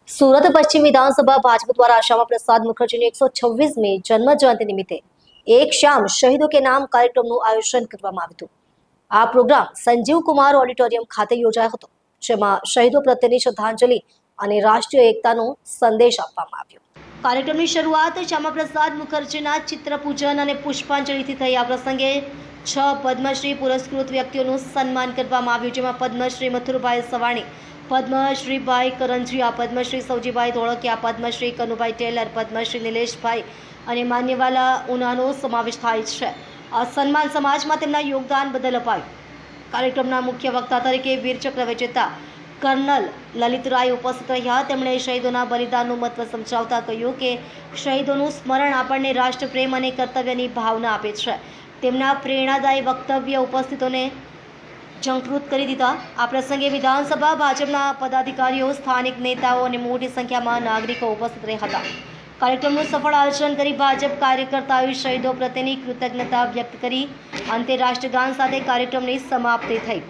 સુરત પશ્ચિમ વિધાનસભા ભાજપ द्वारा श्यामा प्रसाद मुखर्जी ની 126મી જન્મ જયંતિ નિમિત્તે એક શામ શહીદો કે નામ કાર્યક્રમનું આયોજન કરવામાં આવ્યું હતું। આ પ્રોગ્રામ સંજીવ કુમાર ઓડિટોરિયમ ખાતે યોજાયો હતો, જેમાં શહીદો પ્રત્યેની શ્રદ્ધાંજલિ અને રાષ્ટ્રીય એકતાનો સંદેશ આપવામાં આવ્યો। કાર્યક્રમની શરૂઆત શ્યામા પ્રસાદ મુખર્જીના ચિત્ર પૂજન અને પુષ્પાંજલિથી થઈ। આ પ્રસંગે 6 પદ્મશ્રી પુરસ્કૃત વ્યક્તિઓનું સન્માન કરવામાં આવ્યું, જેમાં પદ્મશ્રી મથુરભાઈ સવાણી, પદ્મશ્રી ભાઈ કરંજીયા, પદ્મશ્રી સૌજીભાઈ ધોળકિયા, પદ્મશ્રી કનુભાઈ ટેલર, પદ્મશ્રી નિલેશભાઈ અને માન્યવાલા ઉનાનો સમાવેશ થાય છે। આ સન્માન સમાજમાં તેમના યોગદાન બદલ અપાયું। કાર્યક્રમના મુખ્ય વક્તા તરીકે વીરચક્ર વિજેતા કર્નલ લલિતરાય ઉપસ્થિત રહ્યા। તેમણે શહીદોના બલિદાનનું મહત્વ સમજાવતા કહ્યું કે શહીદોનું સ્મરણ આપણને રાષ્ટ્રપ્રેમ અને કર્તવ્યની ભાવના આપે છે। તેમના પ્રેરણાદાયી વક્તવ્ય ઉપસ્થિતોને ઝંખૃત કરી દીધા। આ પ્રસંગે વિધાનસભા ભાજપના પદાધિકારીઓ, સ્થાનિક નેતાઓ અને મોટી સંખ્યામાં નાગરિકો ઉપસ્થિત રહ્યા હતા। કાર્યક્રમનું સફળ આયોજન કરી ભાજપ કાર્યકર્તાઓએ શહીદો પ્રત્યેની કૃતજ્ઞતા વ્યક્ત કરી। અંતે રાષ્ટ્રગાન સાથે કાર્યક્રમની સમાપ્તિ થઈ।